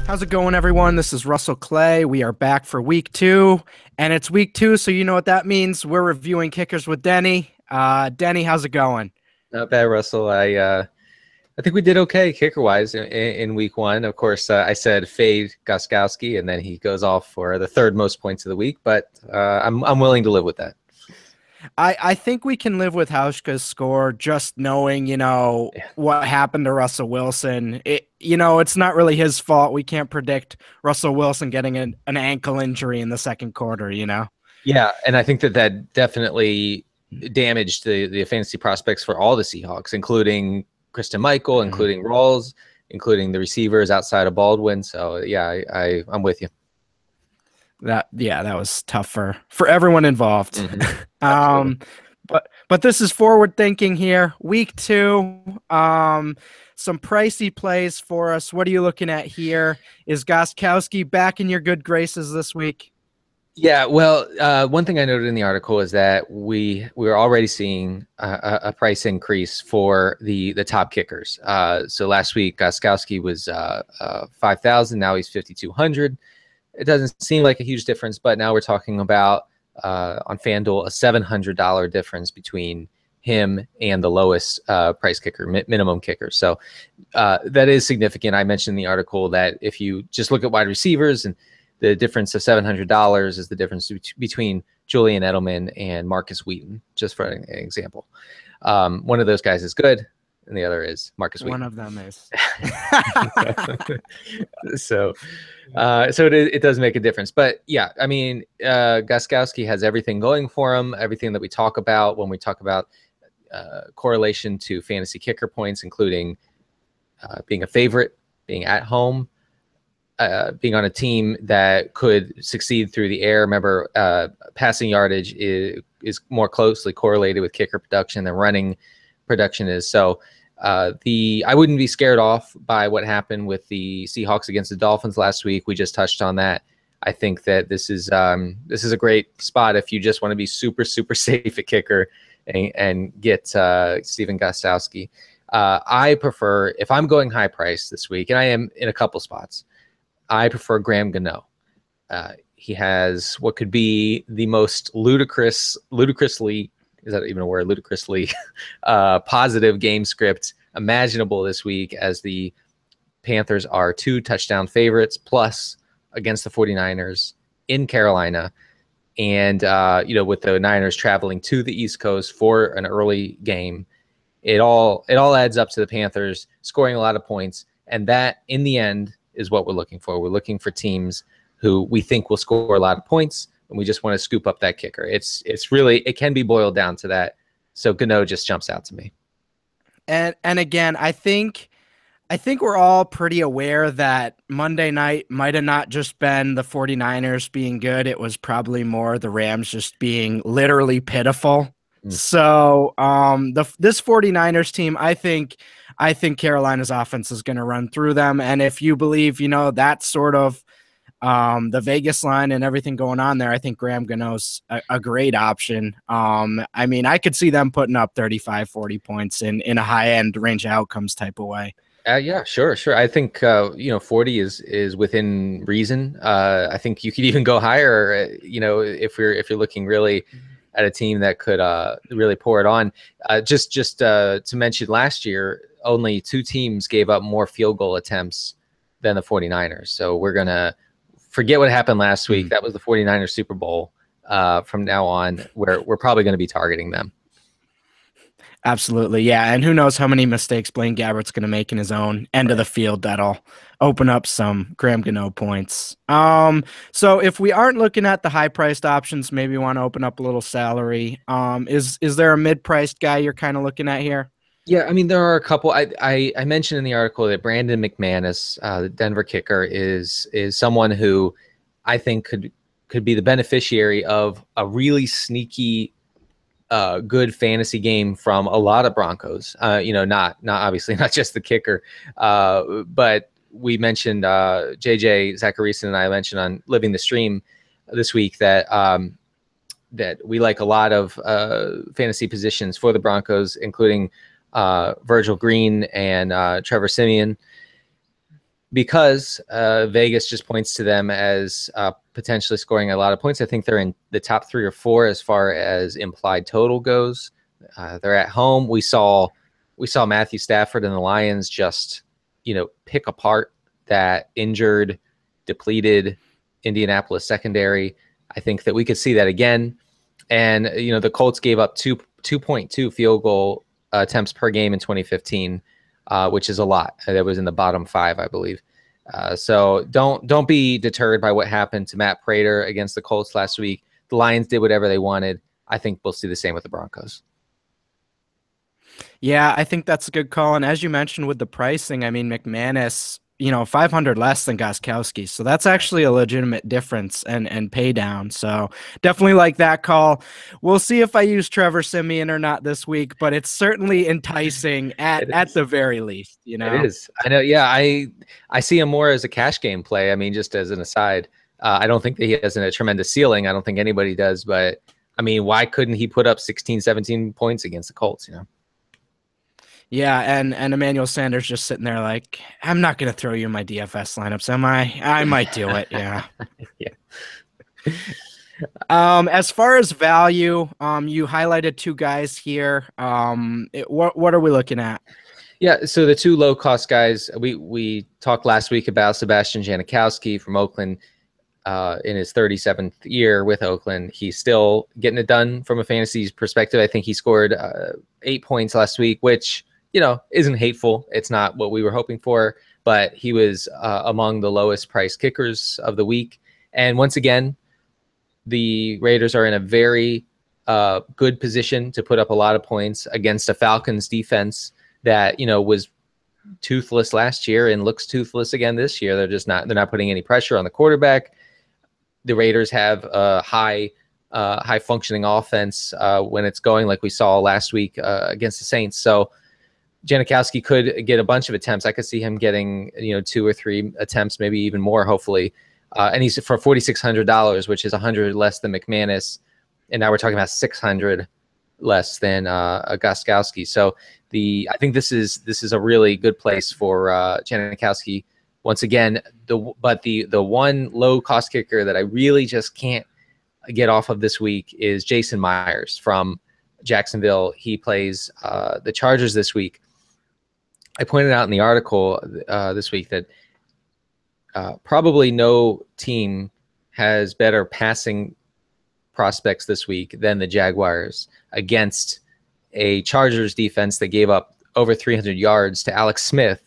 How's it going, everyone? This is Russell Clay. We are back for week 2, and it's week 2, so you know what that means. We're reviewing kickers with Denny. Denny, how's it going? Not bad, Russell. I think we did okay kicker wise in week 1. Of course, I said fade Goskowski, and then he goes off for the third most points of the week. But I'm willing to live with that. I think we can live with Hauschka's score, just knowing, what happened to Russell Wilson. It's not really his fault. We can't predict Russell Wilson getting an ankle injury in the second quarter, Yeah, and I think that definitely damaged the fantasy prospects for all the Seahawks, including Kristen Michael, including Rawls, including the receivers outside of Baldwin. So yeah, I'm with you. That was tough for everyone involved. But this is forward thinking here. Week 2, some pricey plays for us. What are you looking at here? Is Goskowski back in your good graces this week? Yeah, well, one thing I noted in the article is that we were already seeing a price increase for the top kickers. So last week, Goskowski was 5,000. Now he's 5,200. It doesn't seem like a huge difference, but now we're talking about on FanDuel a $700 difference between him and the lowest price kicker, minimum kicker. So that is significant. I mentioned in the article that if you just look at wide receivers, and the difference of $700 is the difference between Julian Edelman and Marcus Wheaton, just for an example. One of those guys is good, and the other is Marcus Wheaton. One of them is. So it does make a difference. But yeah, I mean, Goskowski has everything going for him, everything that we talk about when we talk about correlation to fantasy kicker points, including being a favorite, being at home, being on a team that could succeed through the air. Remember, passing yardage is more closely correlated with kicker production than running production is. So I wouldn't be scared off by what happened with the Seahawks against the Dolphins last week. We just touched on that. I think that this is a great spot if you just want to be super, super safe at kicker and get Stephen Gostkowski. I prefer, if I'm going high price this week, and I am in a couple spots, I prefer Graham Gano. He has what could be the most ludicrously, is that even a word? Ludicrously positive game script imaginable this week, as the Panthers are 2 touchdown favorites plus against the 49ers in Carolina. And, with the Niners traveling to the East Coast for an early game, it all adds up to the Panthers scoring a lot of points. And that, in the end, is what we're looking for. We're looking for teams who we think will score a lot of points, and we just want to scoop up that kicker. It's really, it can be boiled down to that. So Gano just jumps out to me. And again, I think we're all pretty aware that Monday night might have not just been the 49ers being good. It was probably more the Rams just being literally pitiful. So this 49ers team, I think Carolina's offense is going to run through them. And if you believe, that's sort of the Vegas line and everything going on there, I think Graham Gano's a great option. I mean, I could see them putting up 35, 40 points in a high-end range of outcomes type of way. Yeah, sure. I think 40 is within reason. I think you could even go higher. If you're looking really at a team that could really pour it on. Just to mention, last year only 2 teams gave up more field goal attempts than the 49ers. So we're gonna forget what happened last week. That was the 49ers Super Bowl. From now on, we're probably going to be targeting them. Absolutely, yeah. And who knows how many mistakes Blaine Gabbert's going to make in his own end of the field that'll open up some Graham Gano points. So if we aren't looking at the high-priced options, maybe want to open up a little salary. Is there a mid-priced guy you're kind of looking at here? Yeah, I mean, there are a couple. I mentioned in the article that Brandon McManus, the Denver kicker, is someone who I think could be the beneficiary of a really sneaky good fantasy game from a lot of Broncos. Not obviously not just the kicker, but we mentioned JJ Zacharyson and I mentioned on Living the Stream this week that that we like a lot of fantasy positions for the Broncos, including Virgil Green and Trevor Siemian. because Vegas just points to them as potentially scoring a lot of points. I think they're in the top 3 or 4 as far as implied total goes. They're at home. We saw Matthew Stafford and the Lions just, pick apart that injured, depleted Indianapolis secondary. I think that we could see that again. And the Colts gave up 2.2 field goal attempts per game in 2015, which is a lot. That was in the bottom 5, I believe. So don't be deterred by what happened to Matt Prater against the Colts last week. The Lions did whatever they wanted. I think we'll see the same with the Broncos. Yeah, I think that's a good call. And as you mentioned with the pricing, I mean, McManus, 500 less than Gostkowski. So that's actually a legitimate difference and pay down. So definitely like that call. We'll see if I use Trevor Siemian or not this week, but it's certainly enticing at the very least, It is. I know. Yeah, I see him more as a cash game play. I mean, just as an aside, I don't think that he has a tremendous ceiling. I don't think anybody does. But I mean, why couldn't he put up 16, 17 points against the Colts? Yeah, and Emmanuel Sanders just sitting there like, I'm not going to throw you in my DFS lineups, am I? I might do it. Yeah. Yeah. As far as value, you highlighted 2 guys here. What are we looking at? Yeah, so the 2 low cost guys, we talked last week about Sebastian Janikowski from Oakland in his 37th year with Oakland. He's still getting it done from a fantasy perspective. I think he scored 8 points last week, which, isn't hateful. It's not what we were hoping for, but he was among the lowest priced kickers of the week. And once again, the Raiders are in a very good position to put up a lot of points against a Falcons defense that was toothless last year and looks toothless again this year. They're not putting any pressure on the quarterback. The Raiders have a high functioning offense when it's going, like we saw last week against the Saints. So Janikowski could get a bunch of attempts. I could see him getting 2 or 3 attempts, maybe even more, hopefully. And he's for $4,600, which is 100 less than McManus, and now we're talking about 600 less than Gostkowski. So I think this is a really good place for Janikowski. Once again, the one low cost kicker that I really just can't get off of this week is Jason Myers from Jacksonville. He plays the Chargers this week. I pointed out in the article this week that probably no team has better passing prospects this week than the Jaguars against a Chargers defense that gave up over 300 yards to Alex Smith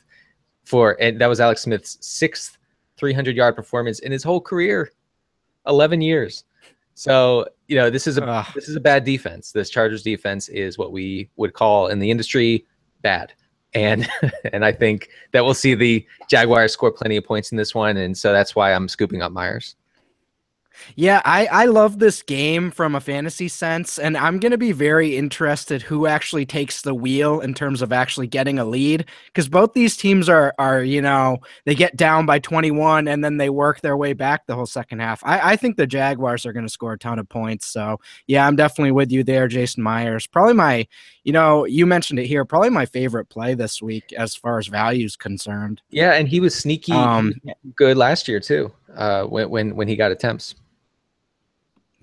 and that was Alex Smith's 6th 300-yard performance in his whole career, 11 years. So, this is a bad defense. This Chargers defense is what we would call in the industry bad. And I think that we'll see the Jaguars score plenty of points in this one, and so that's why I'm scooping up Myers. Yeah, I love this game from a fantasy sense, and I'm going to be very interested who actually takes the wheel in terms of actually getting a lead, because both these teams are they get down by 21 and then they work their way back the whole second half. I think the Jaguars are going to score a ton of points. So, yeah, I'm definitely with you there, Jason Myers. Probably my, you mentioned it here, probably my favorite play this week as far as value is concerned. Yeah, and he was sneaky good last year too when he got attempts.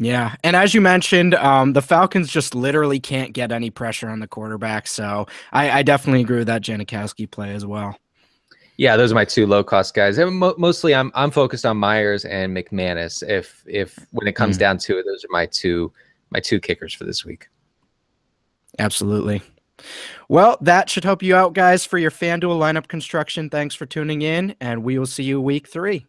Yeah. And as you mentioned, the Falcons just literally can't get any pressure on the quarterback. So I definitely agree with that Janikowski play as well. Yeah, those are my 2 low cost guys. And mostly I'm focused on Myers and McManus. If when it comes down to it, those are my two kickers for this week. Absolutely. Well, that should help you out, guys, for your FanDuel lineup construction. Thanks for tuning in, and we will see you week 3.